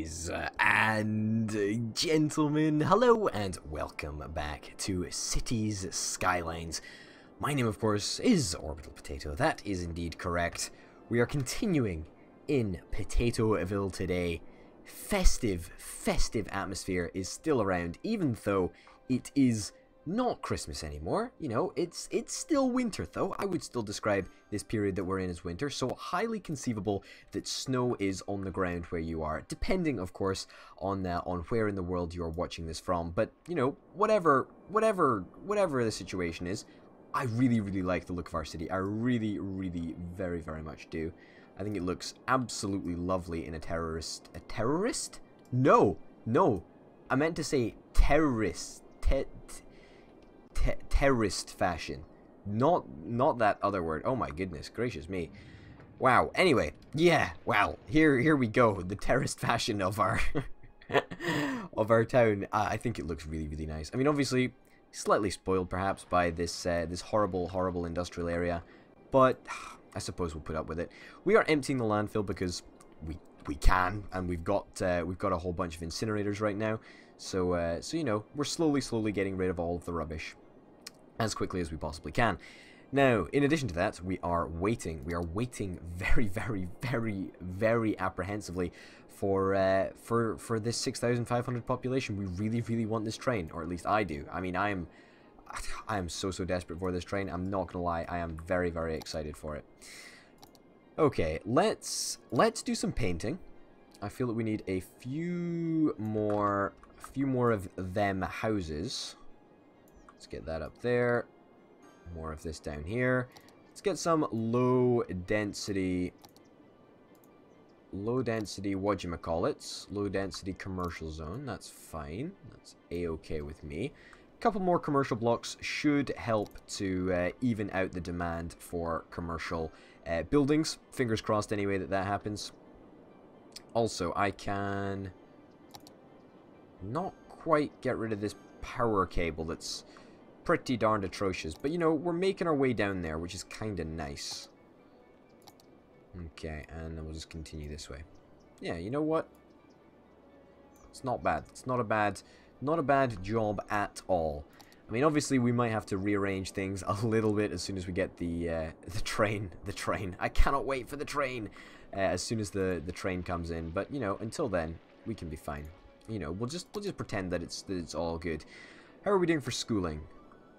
Ladies and gentlemen, hello and welcome back to Cities Skylines. My name, of course, is Orbital Potato. That is indeed correct. We are continuing in Potatoville today. Festive atmosphere is still around, even though it is not Christmas anymore. You know, it's still winter, though. I would still describe this period that we're in as winter, so highly conceivable that snow is on the ground where you are, depending, of course, on where in the world you are watching this from. But, you know, whatever the situation is, I really like the look of our city. I really, very much do. I think it looks absolutely lovely in a terrorist... A terrorist? No! I meant to say terrorist. Terrorist fashion. Not that other word. Oh my goodness gracious me. Wow. Anyway, yeah, wow. Here we go. The terrorist fashion of our of our town. I think it looks really nice. I mean, obviously slightly spoiled perhaps by this this horrible industrial area, but I suppose we'll put up with it. We are emptying the landfill because we can, and we've got a whole bunch of incinerators right now. So you know, we're slowly getting rid of all of the rubbish as quickly as we possibly can. Now, in addition to that, we are waiting. We are waiting very apprehensively for this 6,500 population. We really want this train, or at least I do. I mean, I am so desperate for this train. I'm not gonna lie. I am very excited for it. Okay, let's do some painting. I feel that we need a few more of them houses. Let's get that up there. More of this down here. Let's get some low density whatchamacallits. Low density commercial zone. That's fine. That's a-okay with me. A couple more commercial blocks should help to even out the demand for commercial buildings. Fingers crossed anyway that happens. Also, I can not quite get rid of this power cable that's pretty darned atrocious. But, you know, we're making our way down there, which is kind of nice. Okay, and then we'll just continue this way. Yeah, you know what? It's not bad. It's not a bad job at all. I mean, obviously, we might have to rearrange things a little bit as soon as we get the train. I cannot wait for the train as soon as the train comes in. But, you know, until then, we can be fine. You know, we'll just pretend that it's all good. How are we doing for schooling?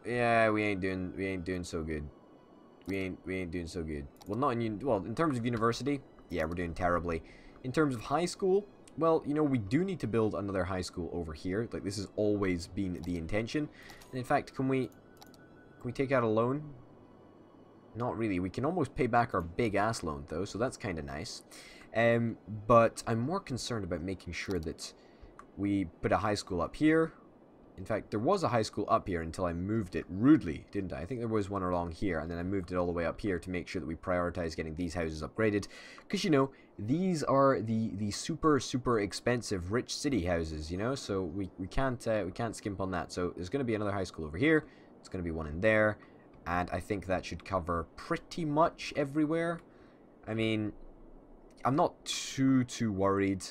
Yeah, we ain't doing so good. We ain't doing so good. Well, in terms of university, yeah, we're doing terribly. In terms of high school, well, you know, we do need to build another high school over here. Like, this has always been the intention. And in fact, can we take out a loan? Not really. We can almost pay back our big ass loan though, so that's kind of nice. But I'm more concerned about making sure that we put a high school up here. In fact, there was a high school up here until I moved it rudely, didn't I? I think there was one along here, and then I moved it all the way up here to make sure that we prioritize getting these houses upgraded. Because, you know, these are the super expensive rich city houses, you know? So we can't skimp on that. So there's going to be another high school over here. There's going to be one in there. And I think that should cover pretty much everywhere. I mean, I'm not too worried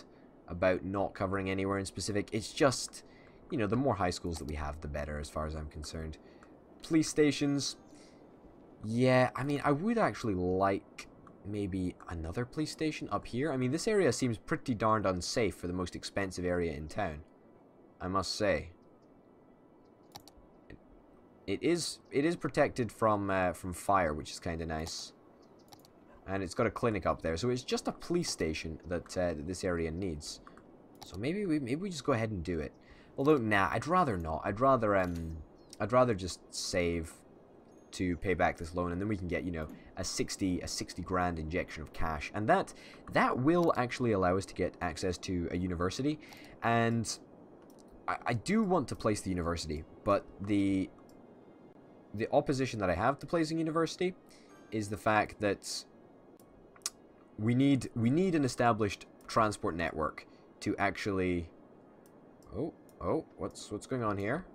about not covering anywhere in specific. It's just, you know, the more high schools that we have, the better as far as I'm concerned. Police stations. Yeah, I mean, I would actually like maybe another police station up here. I mean, this area seems pretty darned unsafe for the most expensive area in town, I must say. It is protected from fire, which is kind of nice. And it's got a clinic up there, so it's just a police station that this area needs. So maybe we just go ahead and do it. Although, nah, I'd rather not. I'd rather just save to pay back this loan, and then we can get, you know, a 60 grand injection of cash, and that will actually allow us to get access to a university. And I do want to place the university, but the opposition that I have to placing university is the fact that we need an established transport network to actually. Oh, what's going on here?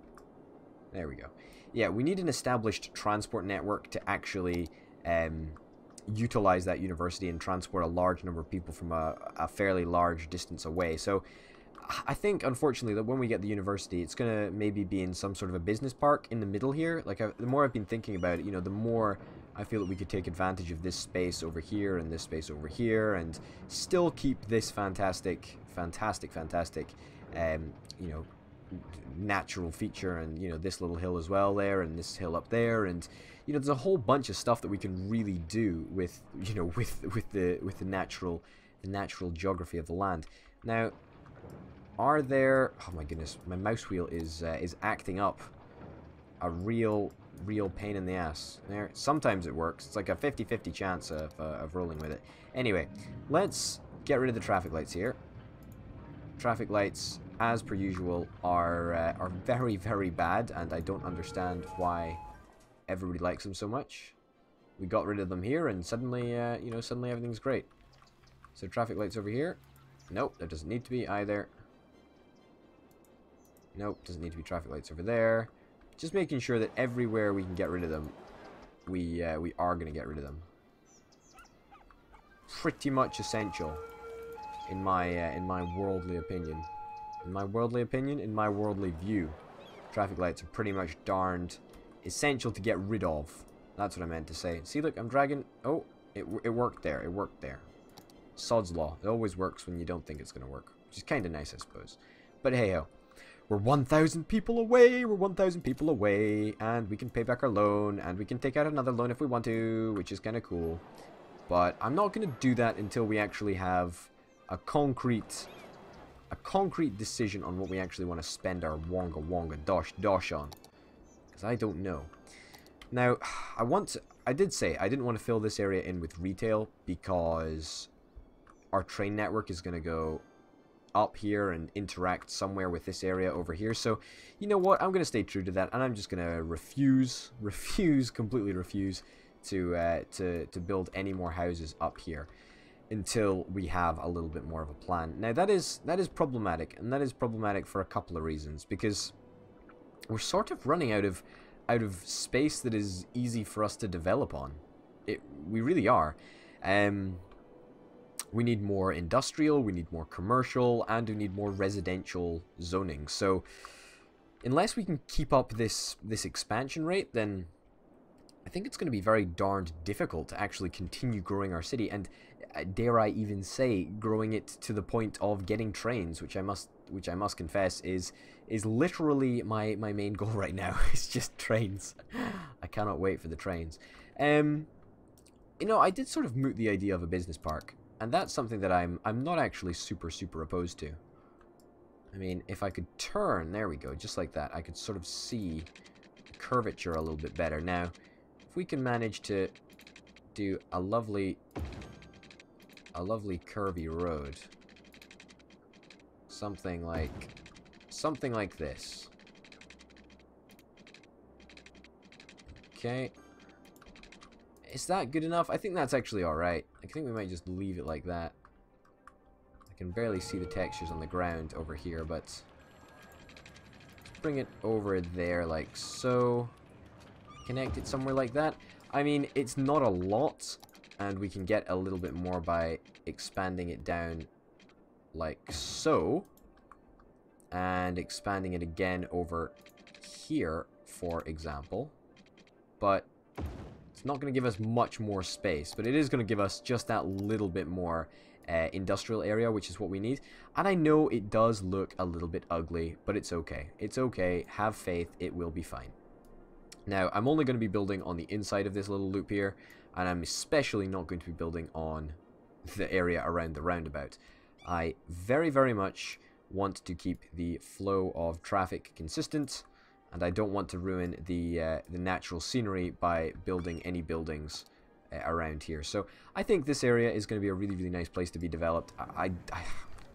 There we go. Yeah, we need an established transport network to actually utilize that university and transport a large number of people from a fairly large distance away. So I think, unfortunately, that when we get the university, it's going to maybe be in some sort of a business park in the middle here. Like, the more I've been thinking about it, you know, the more I feel that we could take advantage of this space over here and this space over here and still keep this fantastic, you know, natural feature, and, you know, this little hill as well there, and this hill up there, and, you know, there's a whole bunch of stuff that we can really do with, you know, with the natural geography of the land. Now, are there... Oh my goodness, my mouse wheel is acting up. A real pain in the ass. There, sometimes it works. It's like a 50-50 chance of rolling with it. Anyway, let's get rid of the traffic lights here. Traffic lights, as per usual, are very, very bad, and I don't understand why everybody likes them so much. We got rid of them here, and suddenly, you know, suddenly everything's great. So traffic lights over here. Nope, there doesn't need to be either. Nope, doesn't need to be traffic lights over there. Just making sure that everywhere we can get rid of them, we are going to get rid of them. Pretty much essential, in my worldly opinion. In my worldly opinion, in my worldly view, traffic lights are pretty much darned essential to get rid of. That's what I meant to say. See, look, I'm dragging... Oh, it worked there. It worked there. Sod's law. It always works when you don't think it's going to work. Which is kind of nice, I suppose. But hey-ho. We're 1,000 people away, we're 1,000 people away, and we can pay back our loan, and we can take out another loan if we want to, which is kind of cool. But I'm not going to do that until we actually have a concrete decision on what we actually want to spend our wonga dosh on. Because I don't know. Now, I did say I didn't want to fill this area in with retail, because our train network is going to go up here and interact somewhere with this area over here. So, you know what? I'm going to stay true to that, and I'm just going to completely refuse to build any more houses up here until we have a little bit more of a plan. Now, that is problematic, and that is problematic for a couple of reasons, because we're sort of running out of space that is easy for us to develop on. We really are. We need more industrial, we need more commercial, and we need more residential zoning. So, unless we can keep up this expansion rate, then I think it's going to be very darned difficult to actually continue growing our city, and dare I even say, growing it to the point of getting trains, which I must confess is literally my main goal right now. It's just trains. I cannot wait for the trains. You know, I did sort of moot the idea of a business park. And that's something that I'm not actually super opposed to. I mean, if I could turn, there we go, just like that, I could sort of see the curvature a little bit better. Now, if we can manage to do a lovely curvy road, something like this. Okay. Is that good enough? I think that's actually alright. I think we might just leave it like that. I can barely see the textures on the ground over here, but let's bring it over there like so. Connect it somewhere like that. I mean, it's not a lot, and we can get a little bit more by expanding it down like so. And expanding it again over here, for example. But it's not going to give us much more space, but it is going to give us just that little bit more industrial area, which is what we need. And I know it does look a little bit ugly, but it's okay. It's okay. Have faith. It will be fine. Now, I'm only going to be building on the inside of this little loop here, and I'm especially not going to be building on the area around the roundabout. I very, very much want to keep the flow of traffic consistent, and I don't want to ruin the natural scenery by building any buildings around here. So I think this area is going to be a really, really nice place to be developed.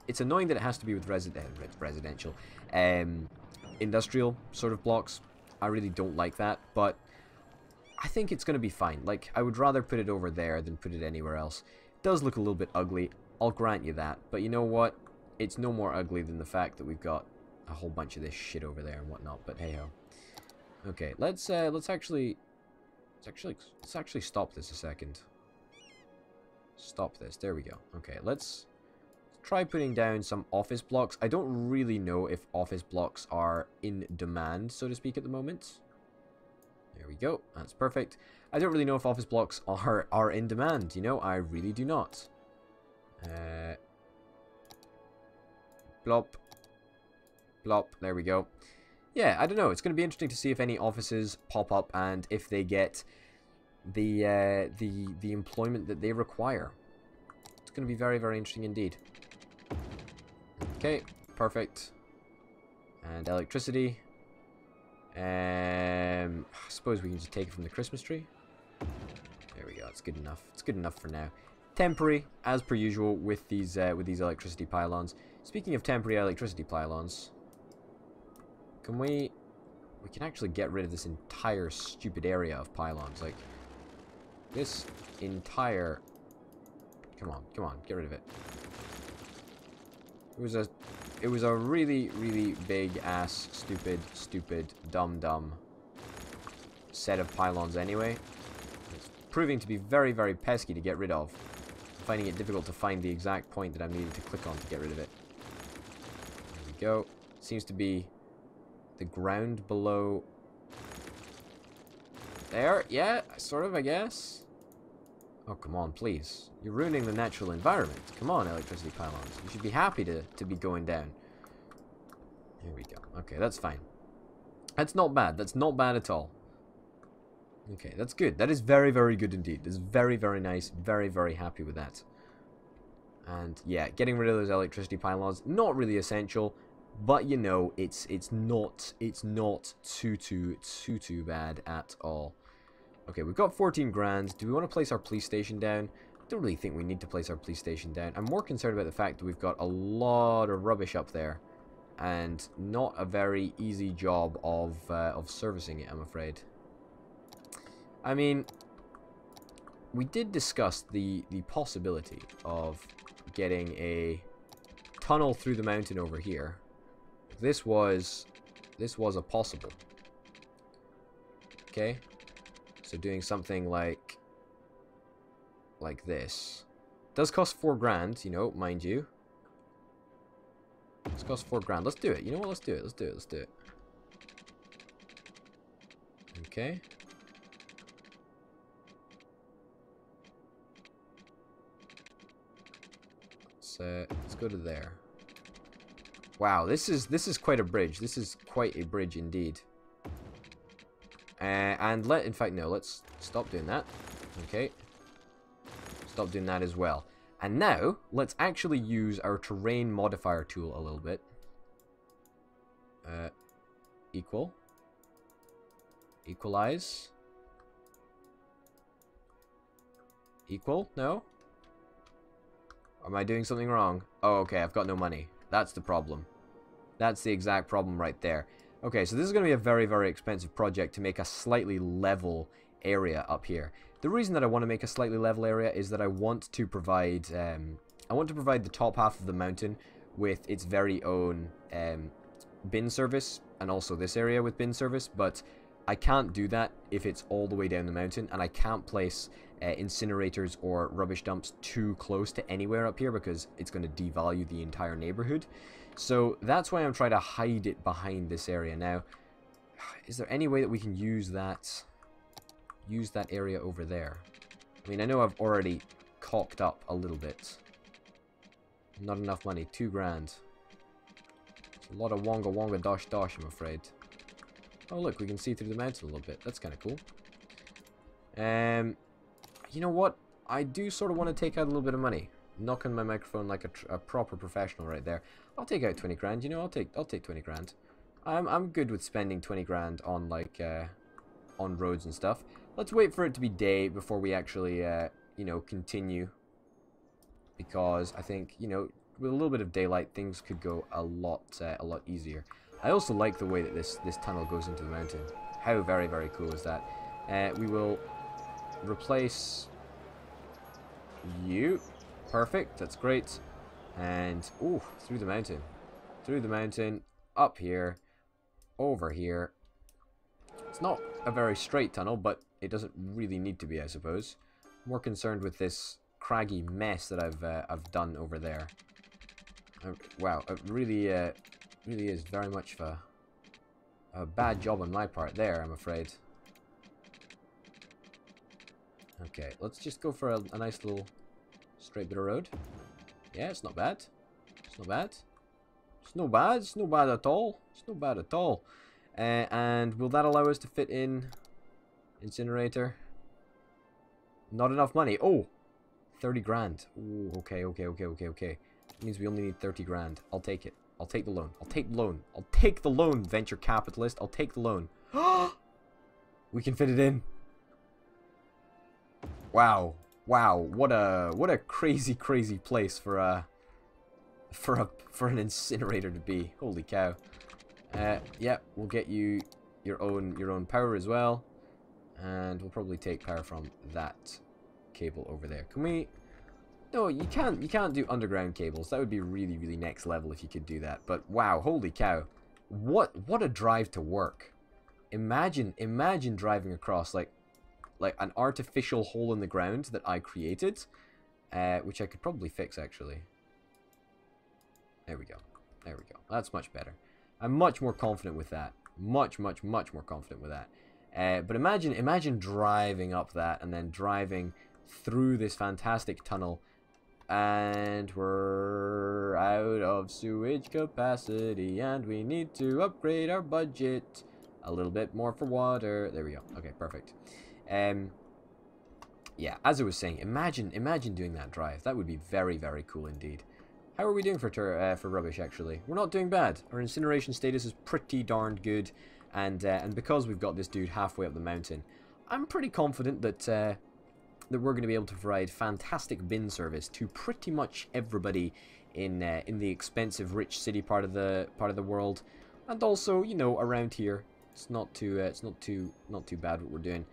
It's annoying that it has to be with residential, industrial sort of blocks. I really don't like that, but I think it's going to be fine. Like, I would rather put it over there than put it anywhere else. It does look a little bit ugly, I'll grant you that, but you know what? It's no more ugly than the fact that we've got a whole bunch of this shit over there and whatnot, but hey ho. Okay, let's actually stop this a second. Stop this. There we go. Okay, let's try putting down some office blocks. I don't really know if office blocks are in demand, so to speak, at the moment. There we go. That's perfect. I don't really know if office blocks are in demand. You know, I really do not. Blop. Blop. There we go. Yeah, I don't know. It's going to be interesting to see if any offices pop up and if they get the employment that they require. It's going to be very, very interesting indeed. Okay, perfect. And electricity. I suppose we can just take it from the Christmas tree. There we go. It's good enough. It's good enough for now. Temporary, as per usual, with these electricity pylons. Speaking of temporary electricity pylons, can we can actually get rid of this entire stupid area of pylons. Like this entire. Come on, get rid of it. It was a really, really big ass, stupid, dumb set of pylons anyway. It's proving to be very, very pesky to get rid of. I'm finding it difficult to find the exact point that I'm needing to click on to get rid of it. There we go. Seems to be the ground below there. Yeah, sort of, I guess. Oh, come on, please. You're ruining the natural environment. Come on, electricity pylons. You should be happy to be going down. Here we go. Okay, that's fine. That's not bad. That's not bad at all. Okay, that's good. That is very, very good indeed. That's very, very nice. Very, very happy with that. And, yeah, getting rid of those electricity pylons, not really essential. But, you know, it's not too bad at all. Okay, we've got 14 grand. Do we want to place our police station down? I don't really think we need to place our police station down. I'm more concerned about the fact that we've got a lot of rubbish up there. And not a very easy job of servicing it, I'm afraid. I mean, we did discuss the possibility of getting a tunnel through the mountain over here. This was a possible. Okay. So doing something like this. Does cost 4 grand, you know, mind you. This costs 4 grand. Let's do it. You know what? Let's do it. Let's do it. Let's do it. Okay. Let's go to there. Wow, this is quite a bridge. This is quite a bridge indeed. And in fact, no, let's stop doing that. Okay. Stop doing that as well. And now, let's actually use our terrain modifier tool a little bit. Equal. Equalize. Equal? No? Am I doing something wrong? Oh, okay, I've got no money. That's the problem. That's the exact problem right there. Okay, so this is going to be a very, very expensive project to make a slightly level area up here. The reason that I want to make a slightly level area is that I want to provide the top half of the mountain with its very own bin service, and also this area with bin service, but I can't do that if it's all the way down the mountain, and I can't place incinerators or rubbish dumps too close to anywhere up here because it's going to devalue the entire neighborhood. So that's why I'm trying to hide it behind this area. Now, is there any way that we can use that area over there? I mean, I know I've already cocked up a little bit. Not enough money. 2 grand. It's a lot of wonga wonga dosh dosh, I'm afraid. Oh, look, we can see through the mountain a little bit. That's kind of cool. You know what? I do sort of want to take out a little bit of money. Knock on my microphone like a proper professional right there. I'll take out 20 grand. You know, I'll take 20 grand. I'm good with spending 20 grand on like on roads and stuff. Let's wait for it to be day before we actually you know, continue, because I think, you know, with a little bit of daylight things could go a lot easier. I also like the way that this tunnel goes into the mountain. How very, very cool is that? We will replace you. Perfect, that's great. And ooh, through the mountain, up here, over here. It's not a very straight tunnel, but it doesn't really need to be, I suppose. More concerned with this craggy mess that I've done over there. Wow, it really really is very much of a bad job on my part there, I'm afraid. Okay, let's just go for a nice little straight bit of road. Yeah, it's not bad. It's not bad. It's no bad. It's no bad at all. It's no bad at all. And will that allow us to fit in Incinerator? Not enough money. Oh, 30 grand. Ooh, okay. It means we only need 30 grand. I'll take it. I'll take the loan. I'll take the loan. I'll take the loan, venture capitalist. I'll take the loan. We can fit it in. Wow. Wow. What a crazy place for an incinerator to be. Holy cow. Yeah, we'll get you your own power as well. And we'll probably take power from that cable over there. Can we? No, you can't do underground cables. That would be really, really next level if you could do that. But wow, holy cow. What a drive to work. Imagine driving across like an artificial hole in the ground that I created, which I could probably fix actually. There we go. There we go. That's much better. I'm much more confident with that. Much more confident with that. But imagine driving up that and then driving through this fantastic tunnel, and we're out of sewage capacity and we need to upgrade our budget a little bit more for water. There we go. Okay, perfect. Yeah, as I was saying, imagine doing that drive. That would be very, very cool indeed. How are we doing for rubbish, actually? We're not doing bad. Our incineration status is pretty darned good, and because we've got this dude halfway up the mountain, I'm pretty confident that we're going to be able to provide fantastic bin service to pretty much everybody in the expensive, rich city part of the world, and also, you know, around here. It's not too bad what we're doing.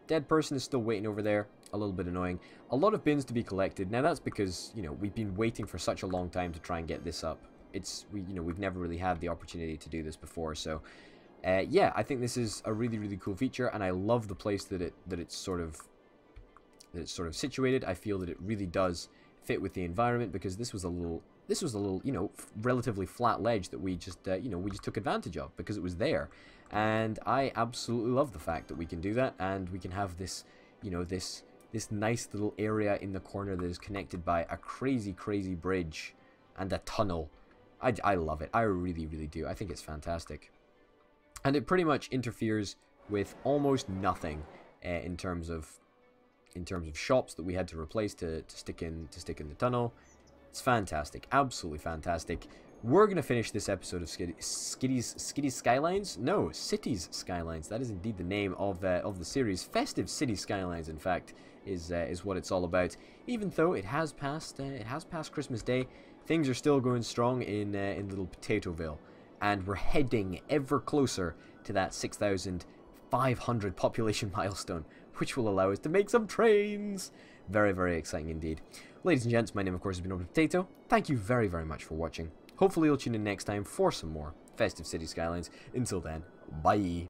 Dead person is still waiting over there. A little bit annoying. A lot of bins to be collected. Now that's because, you know, we've been waiting for such a long time to try and get this up. We've never really had the opportunity to do this before. So, yeah, I think this is a really, really cool feature, and I love the place that it's sort of situated. I feel that it really does fit with the environment, because this was a little, you know, relatively flat ledge that we just took advantage of because it was there. And I absolutely love the fact that we can do that, and we can have this, you know, this nice little area in the corner that is connected by a crazy bridge and a tunnel. I love it. I really, really do. I think it's fantastic. And it pretty much interferes with almost nothing in terms of shops that we had to replace to stick in the tunnel. It's fantastic. Absolutely fantastic. We're going to finish this episode of Skitty's Skylines? No, Cities Skylines. That is indeed the name of the series. Festive City Skylines, in fact, is what it's all about. Even though it has passed Christmas Day, things are still going strong in little Potatoeville, and we're heading ever closer to that 6,500 population milestone, which will allow us to make some trains. Very, very exciting indeed. Ladies and gents, my name, of course, has been Potato. Thank you very, very much for watching. Hopefully you'll tune in next time for some more Festive City Skylines. Until then, bye.